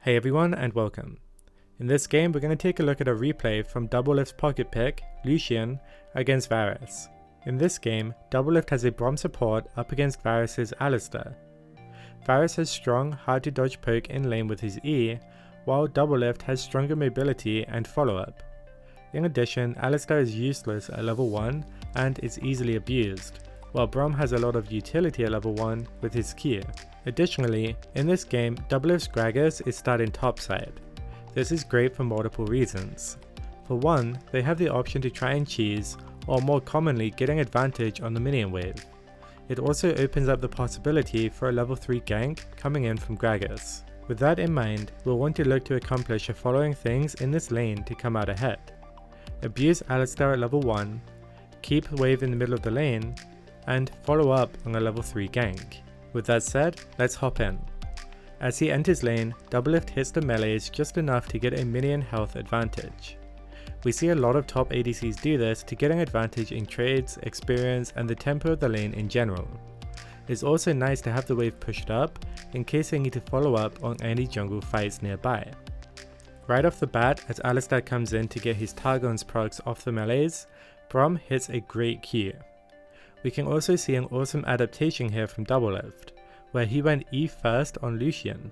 Hey everyone and welcome. In this game we're going to take a look at a replay from Doublelift's pocket pick, Lucian, against Varus. In this game, Doublelift has a Brom support up against Varus's Alistar. Varus has strong, hard to dodge poke in lane with his E, while Doublelift has stronger mobility and follow-up. In addition, Alistar is useless at level 1 and is easily abused, while Brom has a lot of utility at level 1 with his Q. Additionally, in this game, Doublelift's Gragas is starting topside. This is great for multiple reasons. For one, they have the option to try and cheese, or more commonly getting advantage on the minion wave. It also opens up the possibility for a level 3 gank coming in from Gragas. With that in mind, we'll want to look to accomplish the following things in this lane to come out ahead. Abuse Alistar at level 1, keep wave in the middle of the lane, and follow up on a level 3 gank. With that said, let's hop in. As he enters lane, Doublelift hits the melees just enough to get a minion health advantage. We see a lot of top ADCs do this to get an advantage in trades, experience, and the tempo of the lane in general. It's also nice to have the wave pushed up in case they need to follow up on any jungle fights nearby. Right off the bat, as Alistar comes in to get his Targon's procs off the melees, Brom hits a great Q. We can also see an awesome adaptation here from Doublelift, where he went E first on Lucian.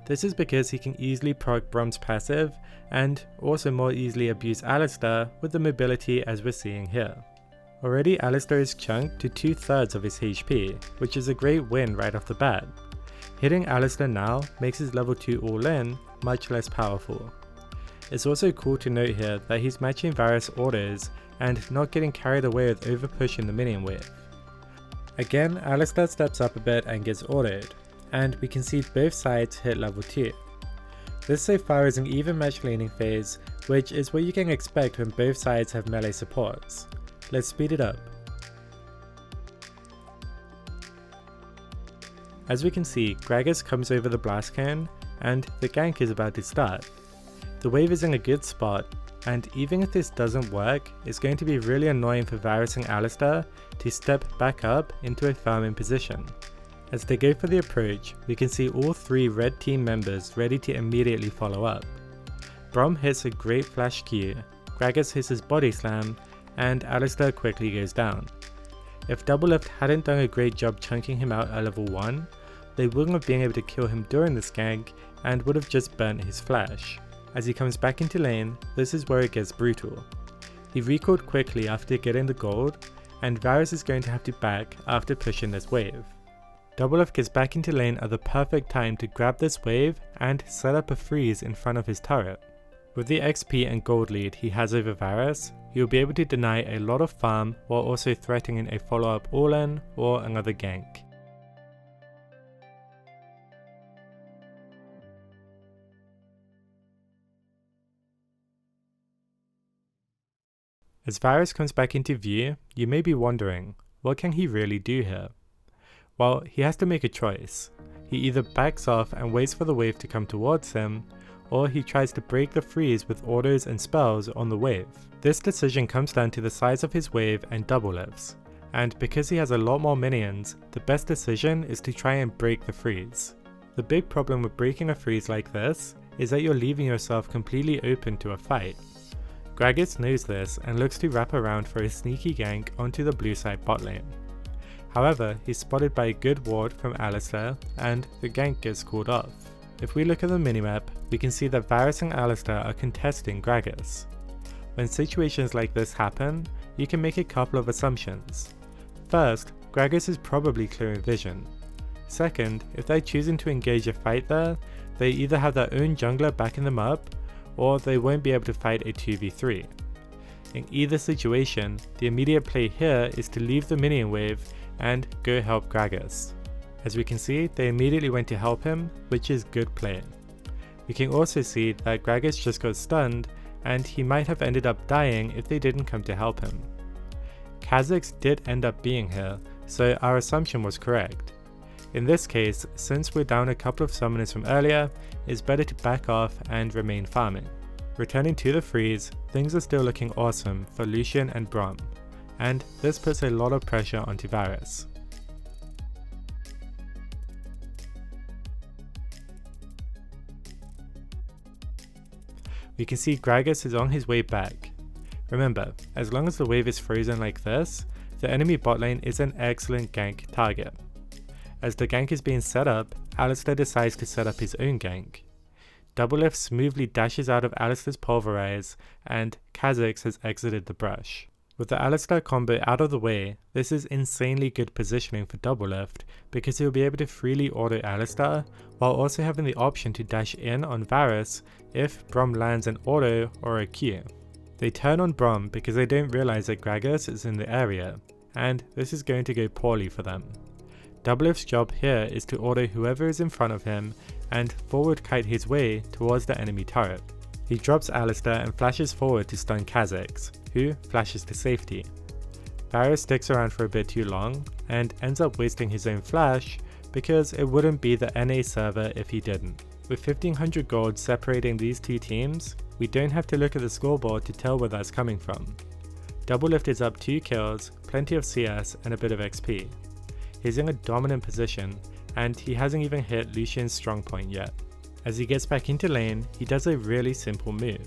This is because he can easily proc Brom's passive and also more easily abuse Alistar with the mobility as we're seeing here. Already Alistar is chunked to 2/3 of his HP, which is a great win right off the bat. Hitting Alistar now makes his level 2 all-in much less powerful. It's also cool to note here that he's matching Varus orders and not getting carried away with over-pushing the minion wave. Again, Alistar steps up a bit and gets autoed, and we can see both sides hit level 2. This so far is an even match laning phase, which is what you can expect when both sides have melee supports. Let's speed it up. As we can see, Gragas comes over the blast cone, and the gank is about to start. The wave is in a good spot, and even if this doesn't work, it's going to be really annoying for Varus and Alistar to step back up into a farming position. As they go for the approach, we can see all 3 red team members ready to immediately follow up. Brom hits a great flash Q, Gragas hits his body slam, and Alistar quickly goes down. If Doublelift hadn't done a great job chunking him out at level 1, they wouldn't have been able to kill him during this gank and would have just burnt his flash. As he comes back into lane, this is where it gets brutal. He recoiled quickly after getting the gold, and Varus is going to have to back after pushing this wave. Doublelift gets back into lane at the perfect time to grab this wave and set up a freeze in front of his turret. With the XP and gold lead he has over Varus, he will be able to deny a lot of farm while also threatening a follow-up all-in or another gank. As Varus comes back into view, you may be wondering, what can he really do here? Well, he has to make a choice. He either backs off and waits for the wave to come towards him, or he tries to break the freeze with orders and spells on the wave. This decision comes down to the size of his wave and Doublelift's, and because he has a lot more minions, the best decision is to try and break the freeze. The big problem with breaking a freeze like this is that you're leaving yourself completely open to a fight. Gragas knows this and looks to wrap around for a sneaky gank onto the blue side bot lane. However, he's spotted by a good ward from Alistar and the gank gets called off. If we look at the minimap, we can see that Varus and Alistar are contesting Gragas. When situations like this happen, you can make a couple of assumptions. First, Gragas is probably clearing vision. Second, if they're choosing to engage a fight there, they either have their own jungler backing them up, or they won't be able to fight a 2v3. In either situation, the immediate play here is to leave the minion wave and go help Gragas. As we can see, they immediately went to help him, which is good play. We can also see that Gragas just got stunned, and he might have ended up dying if they didn't come to help him. Kha'Zix did end up being here, so our assumption was correct. In this case, since we're down a couple of summoners from earlier, it's better to back off and remain farming. Returning to the freeze, things are still looking awesome for Lucian and Brom, and this puts a lot of pressure onto Varus. You can see Gragas is on his way back. Remember, as long as the wave is frozen like this, the enemy bot lane is an excellent gank target. As the gank is being set up, Alistar decides to set up his own gank. Doublelift smoothly dashes out of Alistar's pulverize, and Kha'Zix has exited the brush. With the Alistar combo out of the way, this is insanely good positioning for Doublelift because he'll be able to freely auto Alistar while also having the option to dash in on Varus if Braum lands an auto or a Q. They turn on Braum because they don't realize that Gragas is in the area, and this is going to go poorly for them. Doublelift's job here is to auto whoever is in front of him and forward kite his way towards the enemy turret. He drops Alistar and flashes forward to stun Kha'Zix, who flashes to safety. Varus sticks around for a bit too long and ends up wasting his own flash because it wouldn't be the NA server if he didn't. With 1500 gold separating these two teams, we don't have to look at the scoreboard to tell where that's coming from. Doublelift is up 2 kills, plenty of CS and a bit of XP. He's in a dominant position and he hasn't even hit Lucian's strong point yet. As he gets back into lane, he does a really simple move.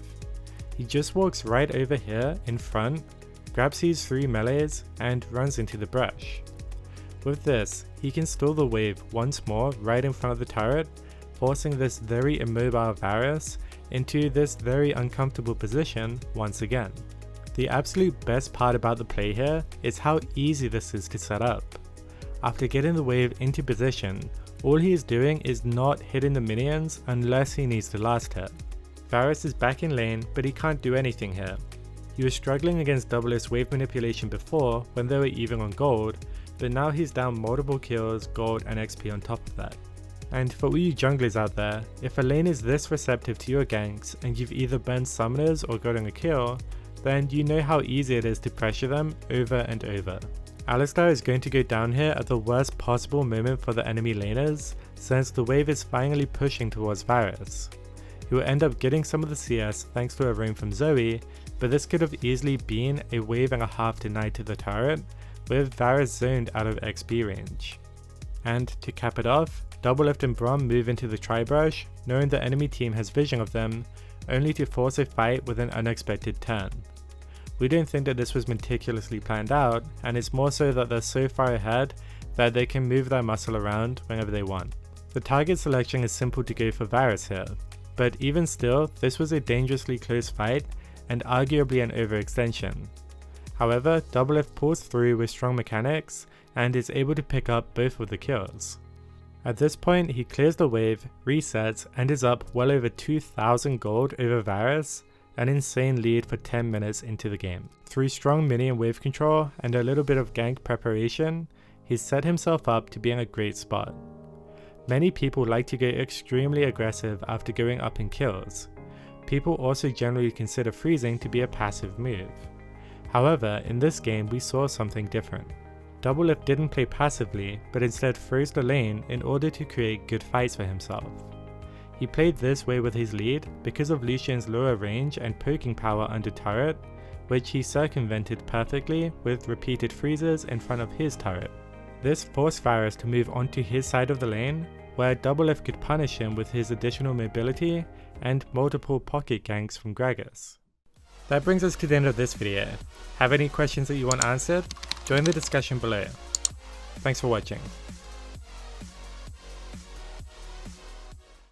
He just walks right over here in front, grabs his 3 melees and runs into the brush. With this, he can stall the wave once more right in front of the turret, forcing this very immobile Varus into this very uncomfortable position once again. The absolute best part about the play here is how easy this is to set up. After getting the wave into position, all he is doing is not hitting the minions unless he needs the last hit. Varus is back in lane, but he can't do anything here. He was struggling against Doublelift's wave manipulation before when they were even on gold, but now he's down multiple kills, gold and XP on top of that. And for all you junglers out there, if a lane is this receptive to your ganks and you've either banned summoners or gotten a kill, then you know how easy it is to pressure them over and over. Alistar is going to go down here at the worst possible moment for the enemy laners, since the wave is finally pushing towards Varus. He will end up getting some of the CS thanks to a roam from Zoe, but this could have easily been a wave and a half denied to the turret, with Varus zoned out of XP range. And to cap it off, Doublelift and Braum move into the tri-brush, knowing the enemy team has vision of them, only to force a fight with an unexpected turn. We don't think that this was meticulously planned out, and it's more so that they're so far ahead that they can move their muscle around whenever they want. The target selection is simple to go for Varus here, but even still, this was a dangerously close fight and arguably an overextension. However, Doublelift pulls through with strong mechanics and is able to pick up both of the kills. At this point, he clears the wave, resets, and is up well over 2000 gold over Varus, an insane lead for 10 minutes into the game. Through strong minion wave control and a little bit of gank preparation, he's set himself up to be in a great spot. Many people like to go extremely aggressive after going up in kills. People also generally consider freezing to be a passive move. However, in this game we saw something different. Doublelift didn't play passively, but instead froze the lane in order to create good fights for himself. He played this way with his lead because of Lucian's lower range and poking power under turret, which he circumvented perfectly with repeated freezes in front of his turret. This forced Varus to move onto his side of the lane, where Doublelift could punish him with his additional mobility and multiple pocket ganks from Gragas. That brings us to the end of this video. Have any questions that you want answered? Join the discussion below. Thanks for watching.